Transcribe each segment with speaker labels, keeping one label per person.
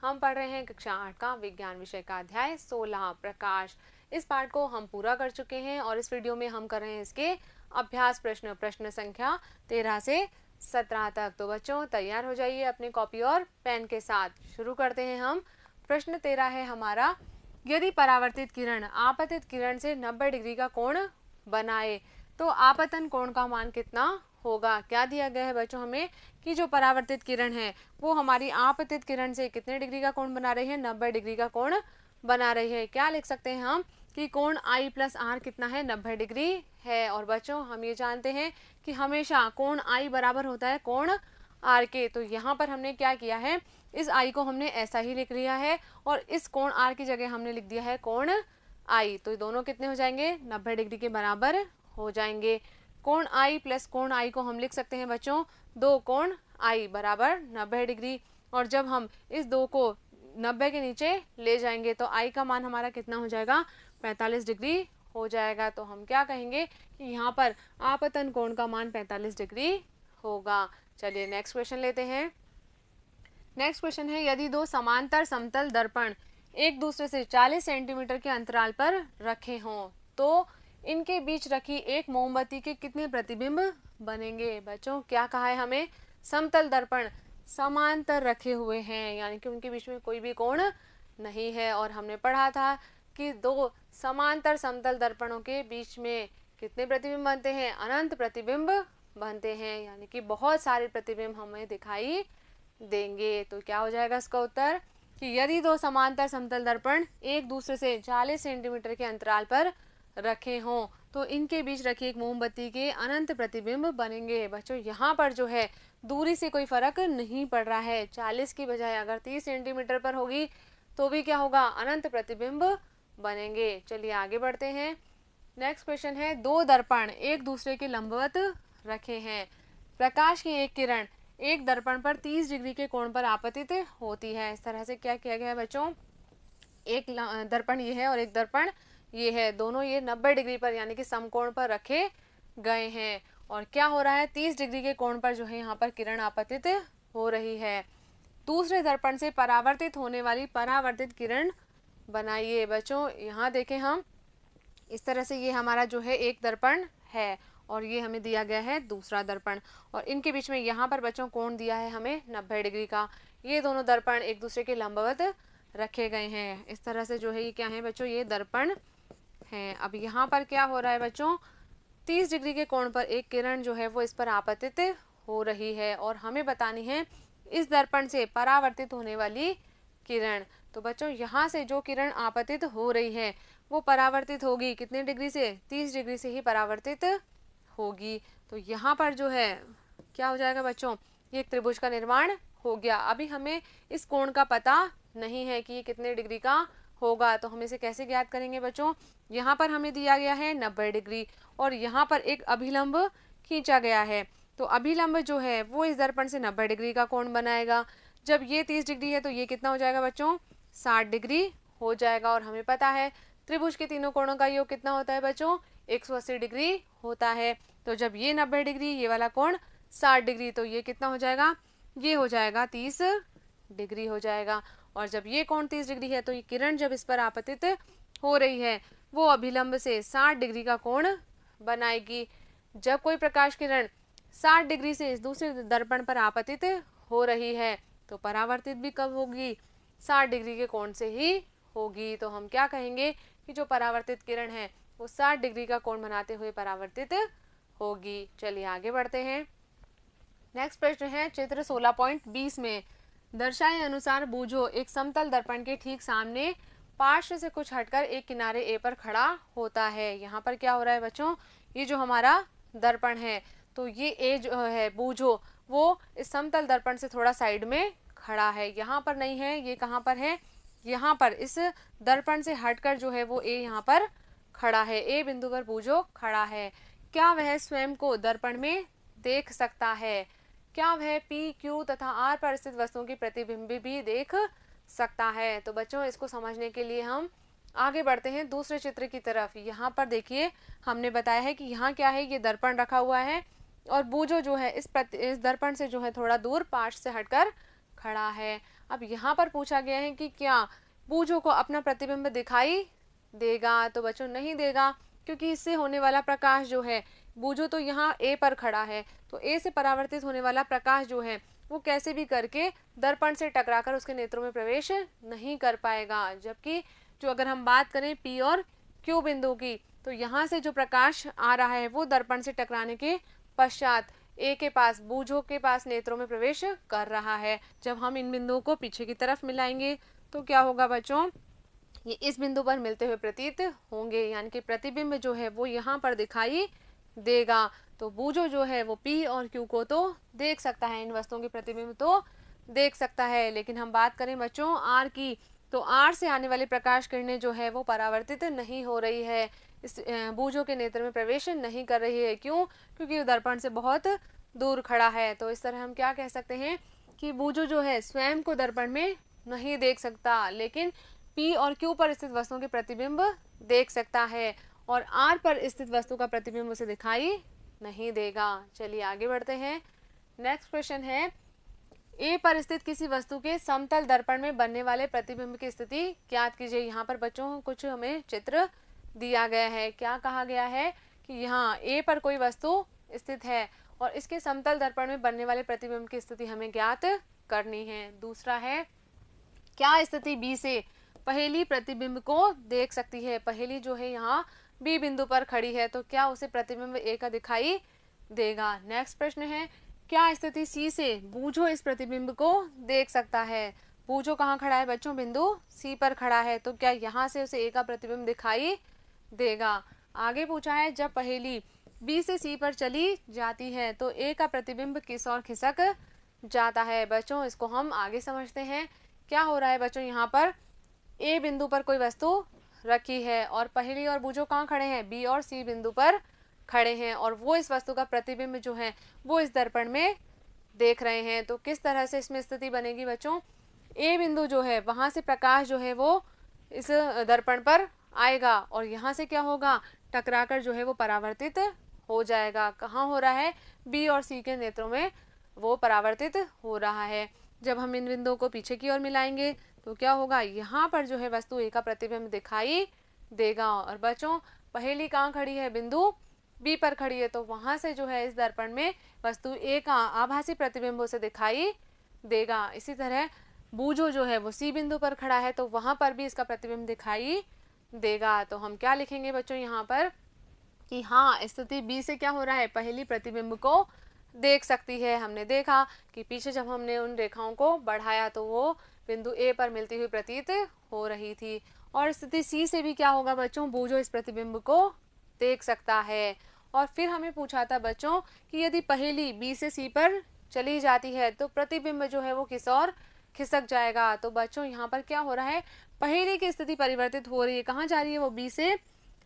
Speaker 1: हम पढ़ रहे हैं कक्षा 8 का विज्ञान विषय का अध्याय 16 प्रकाश। इस पाठ को हम पूरा कर चुके हैं और इस वीडियो में हम कर रहे हैं इसके अभ्यास प्रश्न संख्या 13 से 17 तक। तो बच्चों तैयार हो जाइए अपनी कॉपी और पेन के साथ। शुरू करते हैं हम। प्रश्न 13 है हमारा, यदि परावर्तित किरण आपतित किरण से 90 डिग्री का कोण बनाए तो आपतन कोण का मान कितना होगा। क्या दिया गया है बच्चों हमें कि जो परावर्तित किरण है वो हमारी आपतित किरण से कितने डिग्री का कोण बना रही है, 90 डिग्री का कोण बना रही है। क्या लिख सकते हैं हम कि कोण I प्लस R कितना है, 90 डिग्री है। और बच्चों हम ये जानते हैं कि हमेशा कोण I बराबर होता है कोण R के। तो यहाँ पर हमने क्या किया है, इस I को हमने ऐसा ही लिख लिया है और इस कोण R की जगह हमने लिख दिया है कोण I। तो दोनों कितने हो जाएंगे, 90 डिग्री के बराबर हो जाएंगे। कोण I प्लस कोण I को हम लिख सकते हैं बच्चों दो कोण I बराबर 90 डिग्री। और जब हम इस दो को 90 के नीचे ले जाएंगे तो I का मान हमारा कितना हो जाएगा, 45 डिग्री हो जाएगा। तो हम क्या कहेंगे कि यहाँ पर आपतन कोण का मान 45 डिग्री होगा। चलिए नेक्स्ट क्वेश्चन लेते हैं। नेक्स्ट क्वेश्चन है, यदि दो समांतर समतल दर्पण एक दूसरे से 40 सेंटीमीटर के अंतराल पर रखे हों तो इनके बीच रखी एक मोमबत्ती के कितने प्रतिबिंब बनेंगे। बच्चों क्या कहा है हमें, समतल दर्पण समांतर रखे हुए हैं यानी कि उनके बीच में कोई भी कोण नहीं है। और हमने पढ़ा था कि दो समांतर समतल दर्पणों के बीच में कितने प्रतिबिंब बनते हैं, अनंत प्रतिबिंब बनते हैं यानी कि बहुत सारे प्रतिबिंब हमें दिखाई देंगे। तो क्या हो जाएगा इसका उत्तर कि यदि दो समांतर समतल दर्पण एक दूसरे से 40 सेंटीमीटर के अंतराल पर रखे हों तो इनके बीच रखी एक मोमबत्ती के अनंत प्रतिबिंब बनेंगे। बच्चों यहाँ पर जो है दूरी से कोई फर्क नहीं पड़ रहा है, 40 की बजाय अगर 30 सेंटीमीटर पर होगी तो भी क्या होगा, अनंत प्रतिबिंब बनेंगे। चलिए आगे बढ़ते हैं। नेक्स्ट क्वेश्चन है, दो दर्पण एक दूसरे के लंबवत रखे हैं। प्रकाश की एक किरण एक दर्पण पर 30 डिग्री के कोण पर आपतित होती है। इस तरह से क्या किया गया है बच्चों, एक दर्पण ये है और एक दर्पण ये है, दोनों ये 90 डिग्री पर यानी कि समकोण पर रखे गए हैं। और क्या हो रहा है, 30 डिग्री के कोण पर जो है यहाँ पर किरण आपतित हो रही है। दूसरे दर्पण से परावर्तित होने वाली परावर्तित किरण बनाइए। बच्चों यहाँ देखें हम, इस तरह से ये हमारा जो है एक दर्पण है और ये हमें दिया गया है दूसरा दर्पण और इनके बीच में यहाँ पर बच्चों कोण दिया है हमें 90 डिग्री का। ये दोनों दर्पण एक दूसरे के लंबवत रखे गए हैं। इस तरह से जो है ये क्या है बच्चों, ये दर्पण है। अब यहाँ पर क्या हो रहा है बच्चों, 30 डिग्री के कोण पर एक किरण जो है वो इस पर आपतित हो रही है और हमें बतानी है इस दर्पण से परावर्तित होने वाली किरण। तो बच्चों यहाँ से जो किरण आपतित हो रही है वो परावर्तित होगी कितने डिग्री से, 30 डिग्री से ही परावर्तित होगी। तो यहाँ पर जो है क्या हो जाएगा बच्चों, ये एक त्रिभुज का निर्माण हो गया। अभी हमें इस कोण का पता नहीं है कि ये कितने डिग्री का होगा तो हम इसे कैसे ज्ञात करेंगे बच्चों, यहाँ पर हमें दिया गया है 90 डिग्री और यहाँ पर एक अभिलंब खींचा गया है। तो अभिलंब जो है वो इस दर्पण से 90 डिग्री का कोण बनाएगा। जब ये 30 डिग्री है तो ये कितना हो जाएगा बच्चों, 60 डिग्री हो जाएगा। और हमें पता है त्रिभुज के तीनों कोणों का योग कितना होता है बच्चों, 180 डिग्री होता है। तो जब ये 90 डिग्री, ये वाला कोण 60 डिग्री, तो ये कितना हो जाएगा, ये हो जाएगा 30 डिग्री हो जाएगा। और जब ये कोण 30 डिग्री है तो ये किरण जब इस पर आपतित हो रही है वो अभिलंब से 60 डिग्री का कोण बनाएगी। जब कोई प्रकाश किरण 60 डिग्री से इस दूसरे दर्पण पर आपतित हो रही है तो परावर्तित भी कब होगी, 60 डिग्री के कोण से ही होगी। तो हम क्या कहेंगे कि जो परावर्तित किरण है वो 60 डिग्री का कोण बनाते हुए परावर्तित होगी। चलिए आगे बढ़ते हैं। नेक्स्ट प्रश्न है, चित्र 16.20 में दर्शाए अनुसार बूझो एक समतल दर्पण के ठीक सामने पार्श्व से कुछ हटकर एक किनारे ए पर खड़ा होता है। यहाँ पर क्या हो रहा है बच्चों, ये जो हमारा दर्पण है तो ये ए जो है बूझो वो इस समतल दर्पण से थोड़ा साइड में खड़ा है, यहाँ पर नहीं है, ये कहाँ पर है, यहाँ पर इस दर्पण से हटकर जो है वो ए यहाँ पर खड़ा है, ए बिंदु पर बूझो खड़ा है। क्या वह स्वयं को दर्पण में देख सकता है, क्या वह पी, क्यू तथा आर पर स्थित वस्तुओं की प्रतिबिंब भी देख सकता है। तो बच्चों इसको समझने के लिए हम आगे बढ़ते हैं दूसरे चित्र की तरफ। यहाँ पर देखिए हमने बताया है कि यहाँ क्या है, ये दर्पण रखा हुआ है और बूझो जो है इस दर्पण से जो है थोड़ा दूर पार्श्व से हटकर खड़ा है। अब यहाँ पर पूछा गया है कि क्या बूझो को अपना प्रतिबिंब दिखाई देगा, तो बच्चों नहीं देगा, क्योंकि इससे होने वाला प्रकाश जो है, बूझो तो यहाँ ए पर खड़ा है, तो ए से परावर्तित होने वाला प्रकाश जो है वो कैसे भी करके दर्पण से टकराकर उसके नेत्रों में प्रवेश नहीं कर पाएगा। जबकि जो अगर हम बात करें पी और क्यू बिंदु की, तो यहाँ से जो प्रकाश आ रहा है वो दर्पण से टकराने के पश्चात ए के पास, बूझो के पास नेत्रों में प्रवेश कर रहा है। जब हम इन बिंदुओं को पीछे की तरफ मिलाएंगे तो क्या होगा बच्चों, ये इस बिंदु पर मिलते हुए प्रतीत होंगे, यानी कि प्रतिबिंब जो है वो यहाँ पर दिखाई देगा। तो बूझो जो है वो पी और क्यू को तो देख सकता है, इन वस्तुओं के प्रतिबिंब तो देख सकता है, लेकिन हम बात करें बच्चों आर की, तो आर से आने वाली प्रकाश किरणें जो है वो परावर्तित नहीं हो रही है, इस बूझो के नेत्र में प्रवेश नहीं कर रही है। क्यों? क्योंकि दर्पण से बहुत दूर खड़ा है। तो इस तरह हम क्या कह सकते हैं कि बूझो जो है स्वयं को दर्पण में नहीं देख सकता, लेकिन पी और क्यू पर स्थित वस्तुओं के प्रतिबिंब देख सकता है, और आर पर स्थित वस्तु का प्रतिबिंब उसे दिखाई नहीं देगा। चलिए आगे बढ़ते हैं। नेक्स्ट क्वेश्चन है, ए पर स्थित किसी वस्तु के समतल दर्पण में बनने वाले प्रतिबिंब की स्थिति ज्ञात कीजिए। यहाँ पर बच्चों कुछ हमें चित्र दिया गया है। क्या कहा गया है कि यहाँ ए पर कोई वस्तु स्थित है और इसके समतल दर्पण में बनने वाले प्रतिबिंब की स्थिति हमें ज्ञात करनी है। दूसरा है, क्या स्थिति बी से पहेली प्रतिबिंब को देख सकती है। पहेली जो है यहाँ बी बिंदु पर खड़ी है, तो क्या उसे प्रतिबिंब ए का दिखाई देगा। नेक्स्ट प्रश्न है, क्या स्थिति सी से बूझो इस प्रतिबिंब को देख सकता है। बूझो कहाँ खड़ा है बच्चों, बिंदु सी पर खड़ा है, तो क्या यहाँ से उसे ए का प्रतिबिंब दिखाई देगा। आगे पूछा है, जब पहेली बी से सी पर चली जाती है तो ए का प्रतिबिंब किस ओर खिसक जाता है। बच्चों इसको हम आगे समझते हैं। क्या हो रहा है बच्चों, यहाँ पर ए बिंदु पर कोई वस्तु रखी है और पहेली और बूझो कहाँ खड़े हैं, बी और सी बिंदु पर खड़े हैं, और वो इस वस्तु का प्रतिबिंब जो है वो इस दर्पण में देख रहे हैं। तो किस तरह से इसमें स्थिति बनेगी बच्चों, ए बिंदु जो है वहां से प्रकाश जो है वो इस दर्पण पर आएगा और यहाँ से क्या होगा, टकराकर जो है वो परावर्तित हो जाएगा। कहाँ हो रहा है, बी और सी के नेत्रों में वो परावर्तित हो रहा है। जब हम इन बिंदुओं को पीछे की ओर मिलाएंगे तो क्या होगा, यहाँ पर जो है वस्तु ए का प्रतिबिंब दिखाई देगा। और बच्चों पहेली कहाँ खड़ी है, बिंदु बी पर खड़ी है, तो वहां से जो है इस दर्पण में वस्तु ए का आभासी प्रतिबिंब उसे दिखाई देगा। इसी तरह बूझो जो है वो सी बिंदु पर खड़ा है, तो वहां पर भी इसका प्रतिबिंब दिखाई देगा। तो हम क्या लिखेंगे बच्चों यहाँ पर कि हाँ, स्थिति बी से क्या हो रहा है, पहेली प्रतिबिंब को देख सकती है। हमने देखा कि पीछे जब हमने उन रेखाओं को बढ़ाया तो वो बिंदु ए पर मिलती हुई प्रतीत हो रही थी। और स्थिति सी से भी क्या होगा बच्चों, बूझो इस प्रतिबिंब को देख सकता है। और फिर हमें पूछा था बच्चों कि यदि पहेली बी से सी पर चली जाती है तो प्रतिबिंब जो है वो किस ओर खिसक जाएगा। तो बच्चों यहाँ पर क्या हो रहा है, पहेली की स्थिति परिवर्तित हो रही है, कहाँ जा रही है, वो बी से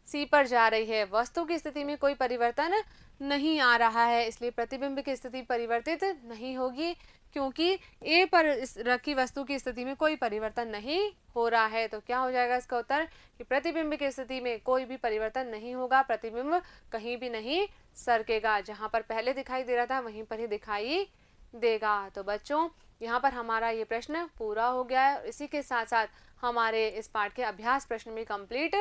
Speaker 1: सी पर जा रही है। वस्तु की स्थिति में कोई परिवर्तन नहीं आ रहा है, इसलिए प्रतिबिंब की स्थिति परिवर्तित नहीं होगी, क्योंकि ए पर रखी वस्तु की स्थिति में कोई परिवर्तन नहीं हो रहा है। तो क्या हो जाएगा इसका उत्तर कि प्रतिबिंब की स्थिति में कोई भी परिवर्तन नहीं होगा, प्रतिबिंब कहीं भी नहीं सरकेगा, जहां पर पहले दिखाई दे रहा था वहीं पर ही दिखाई देगा। तो बच्चों यहाँ पर हमारा ये प्रश्न पूरा हो गया है और इसी के साथ साथ हमारे इस पाठ के अभ्यास प्रश्न भी कंप्लीट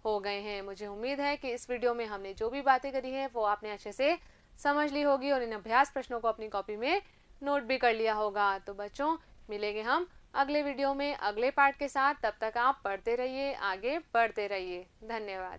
Speaker 1: हो गए हैं। मुझे उम्मीद है कि इस वीडियो में हमने जो भी बातें करी है वो आपने अच्छे से समझ ली होगी और इन अभ्यास प्रश्नों को अपनी कॉपी में नोट भी कर लिया होगा। तो बच्चों मिलेंगे हम अगले वीडियो में अगले पार्ट के साथ, तब तक आप पढ़ते रहिए, आगे बढ़ते रहिए। धन्यवाद।